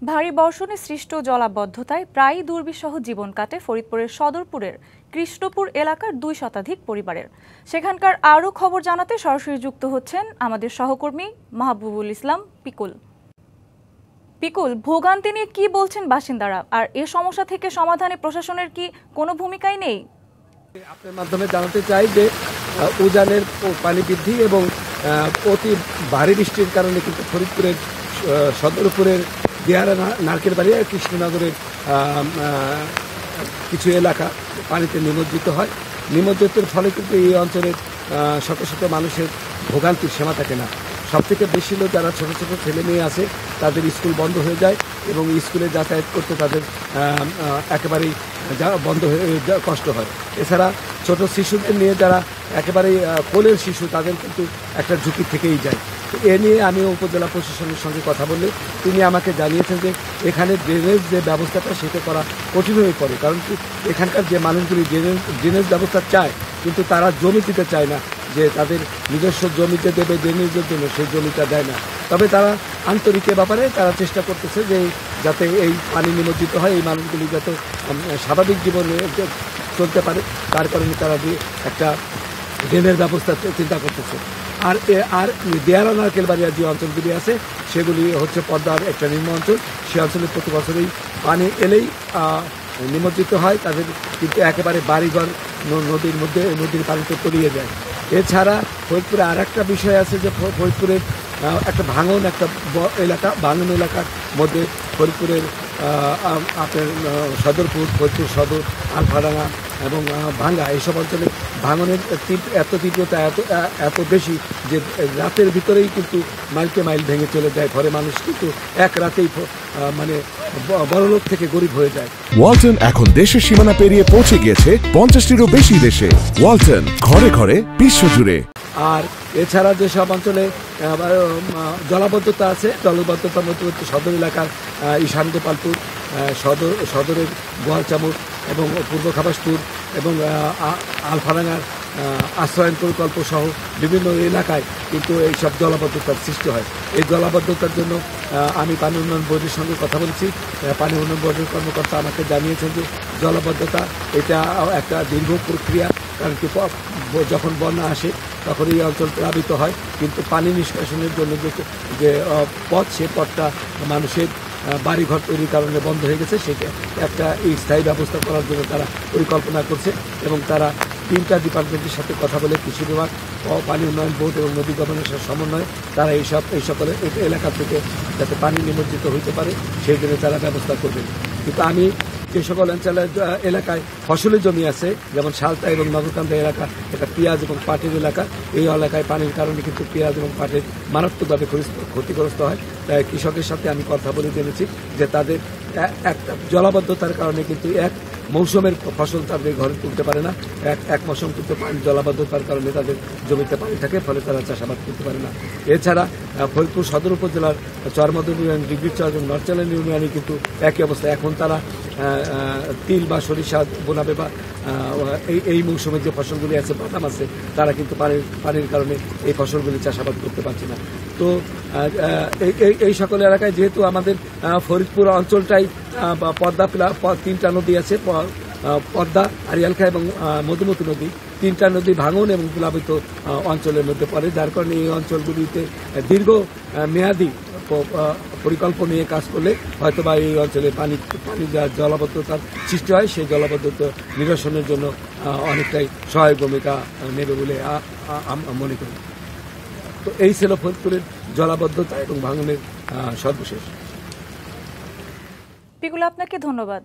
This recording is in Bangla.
ভারী বর্ষণে সৃষ্ট জলাবদ্ধতায় প্রায়ই দুর্বিষহ জীবন কাটে ফরিদপুরের সদরপুরের কৃষ্ণপুর এলাকার ২ শতাধিক পরিবারের। সেখানকার আরও খবর জানাতে সরাসরি যুক্ত হচ্ছেন আমাদের সহকর্মী মাহবুবুল ইসলাম পিকুল। পিকুল, ভোগান্তি নিয়ে কি বলছেন বাসিন্দারা, আর এ সমস্যা থেকে সমাধানে প্রশাসনের কি কোনো ভূমিকাই নেই? আপনার মাধ্যমে জানাতে চাই যে উজানের পানি বৃদ্ধি এবং অতি ভারী বৃষ্টির কারণে কিন্তু ফরিদপুরের সদরপুরের দিয়ারা নারকেলবাড়ি আর কৃষ্ণনগরের কিছু এলাকা পানিতে নিমজ্জিত হয়। নিমজ্জিতের ফলে কিন্তু এই অঞ্চলের শত শত মানুষের ভোগান্তির সীমা থাকে না। সবথেকে বেশি লোক যারা ছোট ছোট ছেলে মেয়ে আছে তাদের স্কুল বন্ধ হয়ে যায় এবং স্কুলে যাতায়াত করতে তাদের একেবারেই বন্ধ হয়ে কষ্ট হয়। এছাড়া ছোট শিশুদের নিয়ে যারা একেবারেই কোলের শিশু তাদের কিন্তু একটা ঝুঁকি থেকেই যায়। এ নিয়ে আমি উপজেলা প্রশাসনের সঙ্গে কথা বললে তিনি আমাকে জানিয়েছেন যে এখানে ড্রেনেজ যে ব্যবস্থাটা সেটা করা কঠিন হয়ে পড়ে, কারণ কি এখানকার যে মানুষগুলি ড্রেনেজ ব্যবস্থা চায় কিন্তু তারা জমি দিতে চায় না, যে তাদের নিজস্ব জমিতে দেবে ড্রেনেজের জন্য সেই জমিটা দেয় না। তবে তারা আন্তরিক ব্যাপারে তারা চেষ্টা করতেছে যে যাতে এই পানি নিমজ্জিত হয়, এই মানুষগুলি যাতে স্বাভাবিক জীবনে চলতে পারে, তার কারণে তারা একটা ড্রেনের ব্যবস্থা চিন্তা করতেছে। আর দিয়ারা নারকেলবাড়িয়া যে অঞ্চলগুলি আছে সেগুলি হচ্ছে পদ্মার একটা নিম্ন অঞ্চল। সে অঞ্চলে প্রতি বছরেই পানি এলেই নিমজ্জিত হয়, তাদের কিন্তু একেবারে বাড়িঘর নদীর পানিতে তলিয়ে যায়। এছাড়া ফরিদপুরে আর একটা বিষয় আছে যে ফরিদপুরের একটা ভাঙন এলাকার মধ্যে ফরিদপুরের আপনার সদরপুর, ফরিদপুর সদর, আলফাডাঙ্গা এবং ভাঙ্গা এইসব অঞ্চলে ভাঙনের এত তীব্রতা এত বেশি যে রাতের ভিতরেই কিন্তু মাইলকে মাইল ভেঙে চলে যায়। ফলে মানুষ কিন্তু এক রাতেই মানে বড়লোক থেকে গরিব হয়ে যায়। ওয়ালটন এখন দেশের সীমানা পেরিয়ে পৌঁছে গিয়েছে 50টিরও বেশি দেশে। ওয়ালটন, ঘরে ঘরে বিশ্বজুড়ে। আর এছাড়া যেসব অঞ্চলে জলাবদ্ধতা আছে, জলাবদ্ধতার মধ্যে হচ্ছে সদর এলাকার ঈশান গোপালপুর, সদরের গোয়ালচামুর এবং পূর্ব খাবাসপুর এবং আলফাডাঙ্গার আশ্রয়ন প্রকল্প সহ বিভিন্ন এলাকায় কিন্তু এইসব জলাবদ্ধতার সৃষ্টি হয়। এই জলাবদ্ধতার জন্য আমি পানি উন্নয়ন বোর্ডের সঙ্গে কথা বলছি। পানি উন্নয়ন বোর্ডের কর্মকর্তা আমাকে জানিয়েছেন যে জলাবদ্ধতা এটা একটা দীর্ঘ প্রক্রিয়া, কারণ কি যখন বন্যা আসে তখন এই অঞ্চল প্লাবিত হয়, কিন্তু পানি নিষ্কাশনের জন্য যে পথ সে পথটা মানুষের বাড়িঘর তৈরির কারণে বন্ধ হয়ে গেছে। সেটা একটা স্থায়ী ব্যবস্থা করার জন্য তারা পরিকল্পনা করছে এবং তারা 3টা ডিপার্টমেন্টের সাথে কথা বলে কৃষি বিভাগ, পানি উন্নয়ন বোর্ড এবং নদী গভর্নরের সমন্বয়ে তারা এই সকল এলাকা থেকে যাতে পানি নিমজ্জিত হইতে পারে সেই জন্য তারা ব্যবস্থা করবেন। কিন্তু আমি যে সকল এলাকায় ফসলের জমি আছে, যেমন শালতা এবং নগরকান্দা এলাকা, এটা পেঁয়াজ এবং পাটের এলাকা, এই এলাকায় পানির কারণে কিন্তু পেঁয়াজ এবং পাটের মারাত্মকভাবে ক্ষতিগ্রস্ত হয়। তাই কৃষকের সাথে আমি কথা বলে জেনেছি যে তাদের একটা জলাবদ্ধতার কারণে কিন্তু এক মৌসুমের ফসল তাদের ঘরে তুলতে পারে না, এক মৌসুম কিন্তু পানি জলাবদ্ধতার কারণে তাদের জমিতে পানি থাকে, ফলে তারা চাষাবাদ করতে পারে না। এছাড়া ফরিদপুর সদর উপজেলার চরমদন ইউনিয়ন, ডিগ্রিচর এবং নরচালেন ইউনিয়নে কিন্তু একই অবস্থা। এখন তারা তিল বা সরিষা বোনাবে বা এই মৌসুমে যে ফসলগুলি আছে, বাদাম আছে, তারা কিন্তু পানির কারণে এই ফসলগুলি চাষাবাদ করতে পারছে না। তো এই সকল এলাকায় যেহেতু আমাদের ফরিদপুর অঞ্চলটাই পদ্মা 3টা নদী আছে, পদ্মা, আরিয়ালখা এবং মধুমতি নদী, 3টা নদী ভাঙন এবং প্লাবিত অঞ্চলের মধ্যে পড়ে, যার কারণে এই অঞ্চলগুলিতে দীর্ঘ মেয়াদী পরিকল্পনা নিয়ে কাজ করলে হয়তোবা এই অঞ্চলে পানি জলাবদ্ধতার সৃষ্টি হয়, সেই জলাবদ্ধতা নিরসনের জন্য অনেকটাই সহায়ক ভূমিকা নেবে বলে মনে করি। তো এই ছিল ফরিদপুরের জলাবদ্ধতা এবং ভাঙনের সর্বশেষ। পিকুল, আপনাকে ধন্যবাদ।